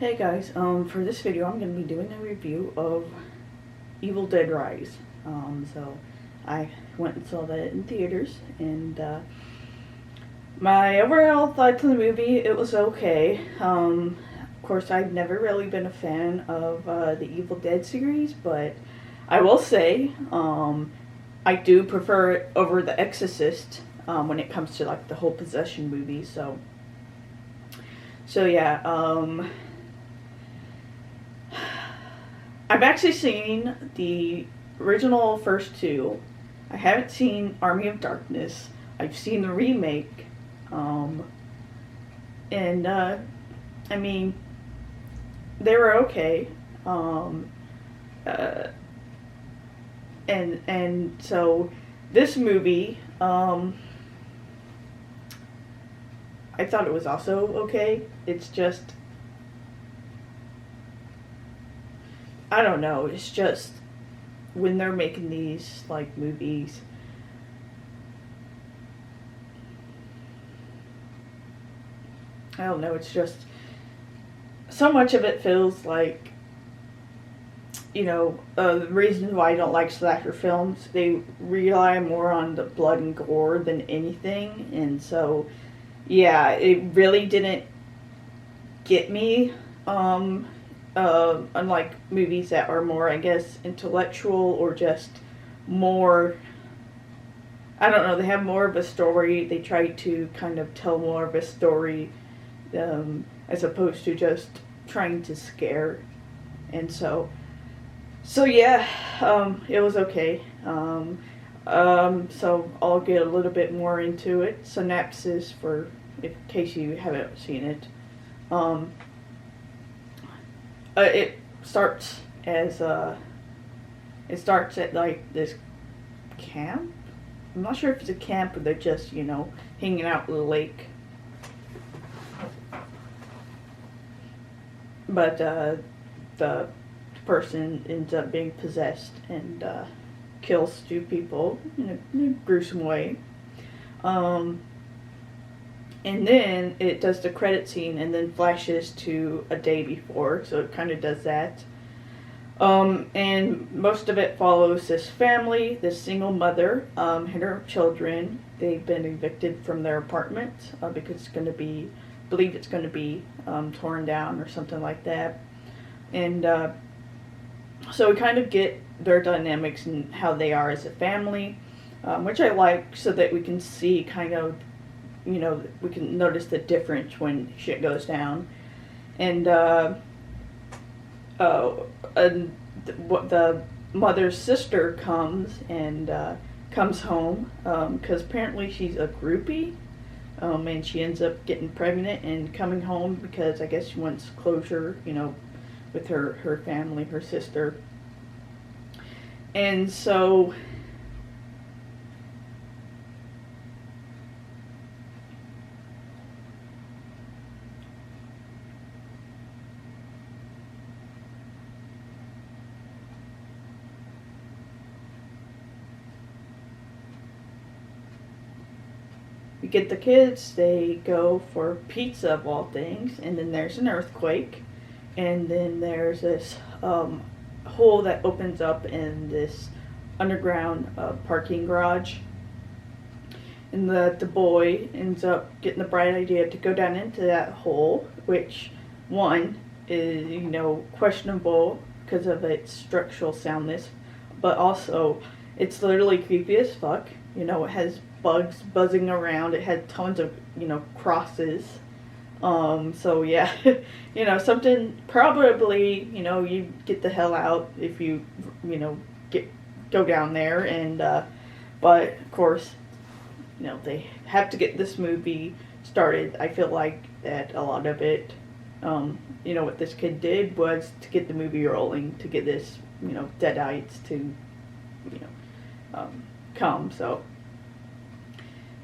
Hey guys, for this video I'm going to be doing a review of Evil Dead Rise. So I went and saw that in theaters, and my overall thoughts on the movie, it was okay. Of course, I've never really been a fan of the Evil Dead series, but I will say I do prefer it over The Exorcist when it comes to like the whole possession movie. So yeah. I've actually seen the original first two. I haven't seen Army of Darkness. I've seen the remake. And I mean, they were okay. And so this movie, I thought it was also okay. It's just, I don't know, it's just when they're making these like movies, I don't know, it's just so much of it feels like, the reason why I don't like slasher films, they rely more on the blood and gore than anything. And so yeah, it really didn't get me. Unlike movies that are more, I guess, intellectual or just more, I don't know, they have more of a story. They try to kind of tell more of a story as opposed to just trying to scare. And so yeah, it was okay. So I'll get a little bit more into it. Synopsis for, in case you haven't seen it. It starts as it starts at like this camp. I'm not sure if it's a camp or they're just, hanging out in the lake. But the person ends up being possessed and kills two people in a gruesome way. And then it does the credit scene and then flashes to a day before, so it kind of does that. And most of it follows this family, this single mother, and her children. They've been evicted from their apartment because it's going to be, believe it's going to be torn down or something like that. And so we kind of get their dynamics and how they are as a family, which I like, so that we can see kind of, we can notice the difference when shit goes down. And the mother's sister comes home because apparently she's a groupie, and she ends up getting pregnant and coming home because I guess she wants closure, with her family, her sister. And so we get the kids, they go for pizza of all things, and then there's an earthquake, and then there's this hole that opens up in this underground parking garage, and the boy ends up getting the bright idea to go down into that hole, which one is, questionable because of its structural soundness, but also it's literally creepy as fuck. It has bugs buzzing around. It had tons of, crosses. So yeah, something probably, you get the hell out if you, go down there. And, but of course, they have to get this movie started. I feel like that a lot of it, what this kid did was to get the movie rolling, to get this, Deadites to, come. So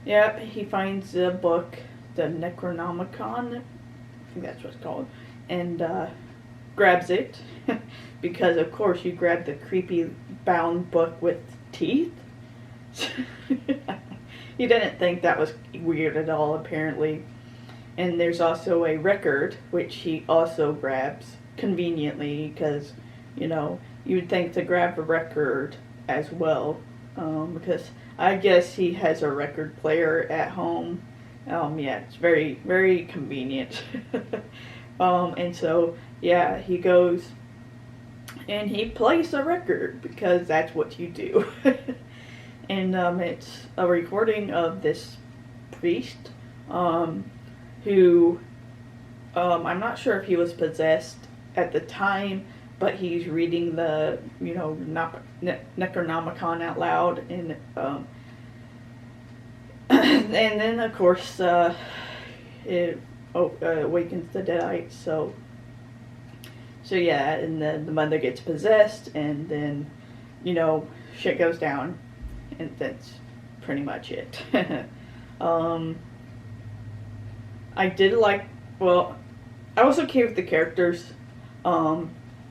yep, he finds a book, the Necronomicon, I think that's what it's called, and grabs it because of course you grab the creepy bound book with teeth. He didn't think that was weird at all, apparently. and there's also a record which he also grabs conveniently, because you'd think to grab a record as well, because I guess he has a record player at home. Yeah, it's very, very convenient. And so, yeah, he goes and he plays the record because that's what you do. And it's a recording of this priest, who, I'm not sure if he was possessed at the time, but he's reading the, Necronomicon out loud, and and then of course it awakens the Deadites. So yeah, and then the mother gets possessed, and then shit goes down, and that's pretty much it. I did like, well, I was okay with the characters.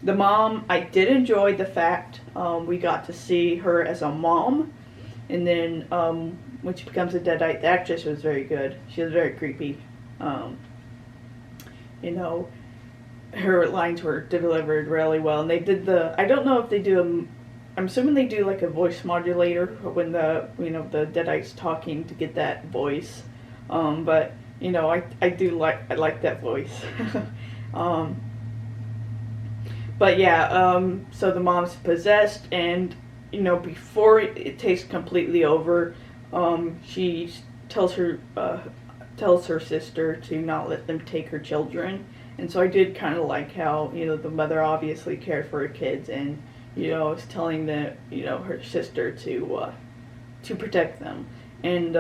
The mom, I did enjoy the fact we got to see her as a mom, and then when she becomes a Deadite, the actress was very good. She was very creepy. Her lines were delivered really well, and they did I don't know if they do I'm assuming they do like a voice modulator when the Deadite's talking to get that voice, but I like that voice. But yeah, so the mom's possessed, and before it takes completely over, she tells her sister to not let them take her children. And so I did kind of like how the mother obviously cared for her kids, and was telling her sister to protect them, and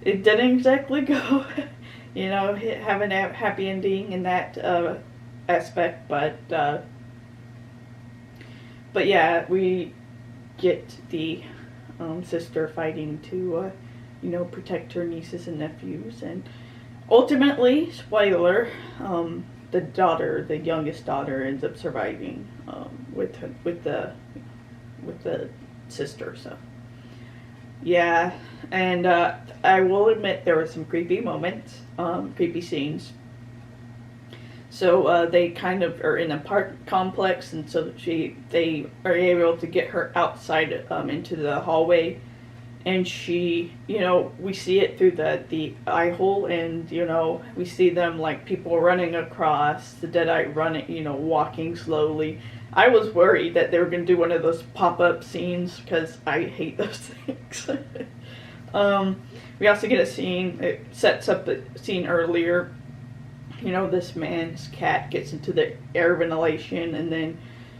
it didn't exactly go have a happy ending in that aspect, but yeah, we get the sister fighting to protect her nieces and nephews, and ultimately, spoiler, the youngest daughter ends up surviving with the sister. So yeah, and I will admit there were some creepy moments, creepy scenes. So they kind of are in an apartment complex, and so they are able to get her outside into the hallway, and she, we see it through the eye hole, and we see them like people running across, the Deadite running, walking slowly. I was worried that they were going to do one of those pop-up scenes, because I hate those things. We also get a scene, it sets up a scene earlier. This man's cat gets into the air ventilation, and then,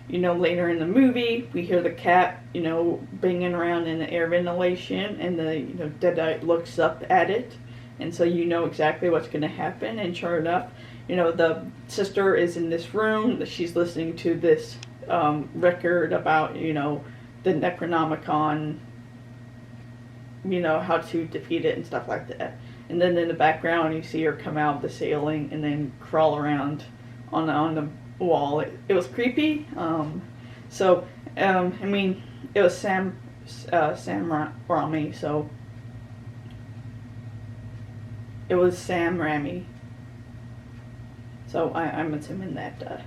later in the movie, we hear the cat, banging around in the air ventilation, and the Deadite looks up at it, and so exactly what's going to happen, and sure enough, the sister is in this room, she's listening to this record about, the Necronomicon, how to defeat it and stuff like that. And then in the background, you see her come out of the ceiling and then crawl around on the wall. It was creepy. It was Sam Raimi, so it was Sam Raimi. So I'm assuming that.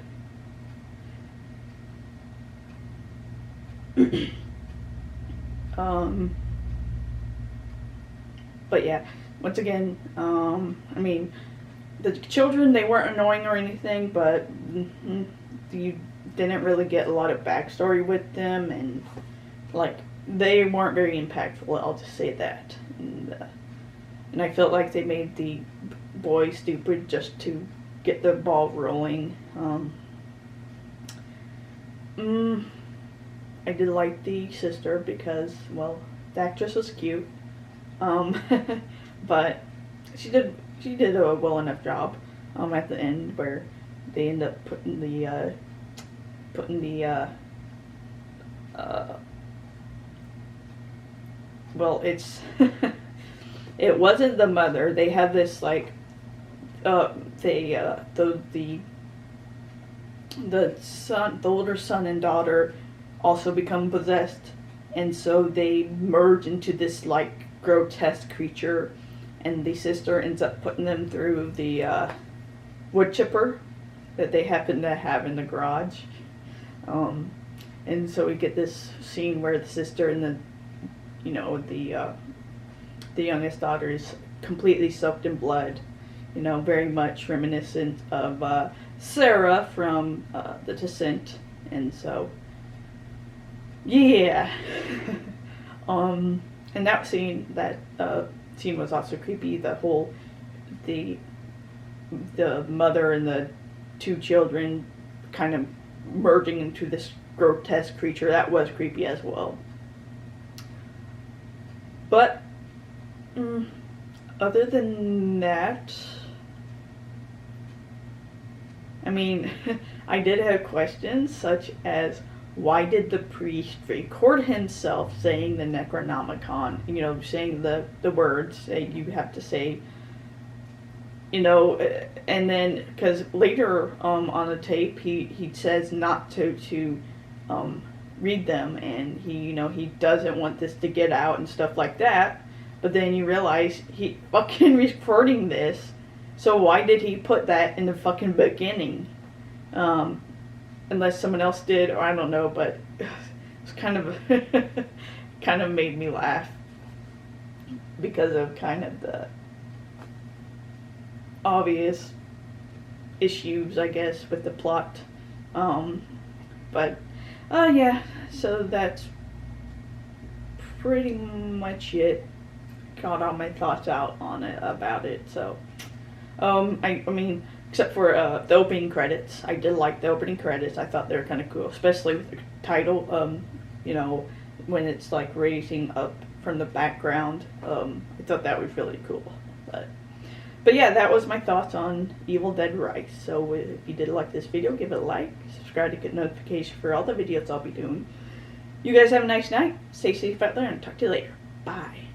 But yeah. Once again, the children, they weren't annoying or anything, but you didn't really get a lot of backstory with them, and they weren't very impactful, I'll just say that. And I felt like they made the boy stupid just to get the ball rolling. I did like the sister because, well, the actress was cute. But she did a well enough job at the end, where they end up putting the well, it's it wasn't the mother. They have this the older son and daughter also become possessed, and so they merge into this grotesque creature, and the sister ends up putting them through the wood chipper that they happen to have in the garage. And so we get this scene where the sister and the youngest daughter is completely soaked in blood, very much reminiscent of Sarah from The Descent. And so, yeah. And that scene was also creepy. The mother and the two children kind of merging into this grotesque creature, that was creepy as well. But other than that, I mean, I did have questions such as, why did the priest record himself saying the Necronomicon, saying the words that you have to say, and then, because later on the tape, he says not to read them, and he doesn't want this to get out and stuff like that, but then you realize he fucking recording this, so why did he put that in the fucking beginning? Unless someone else did, or I don't know, but it's kind of made me laugh because of kind of the obvious issues, I guess, with the plot. But yeah, so that's pretty much it. Got all my thoughts out on it about it. So I mean, except for the opening credits, I did like the opening credits. I thought they were kind of cool, especially with the title. When it's like raising up from the background. I thought that was really cool. But yeah, that was my thoughts on Evil Dead Rise. So if you did like this video, give it a like, subscribe to get notification for all the videos I'll be doing. You guys have a nice night. Stay safe out there, and talk to you later. Bye.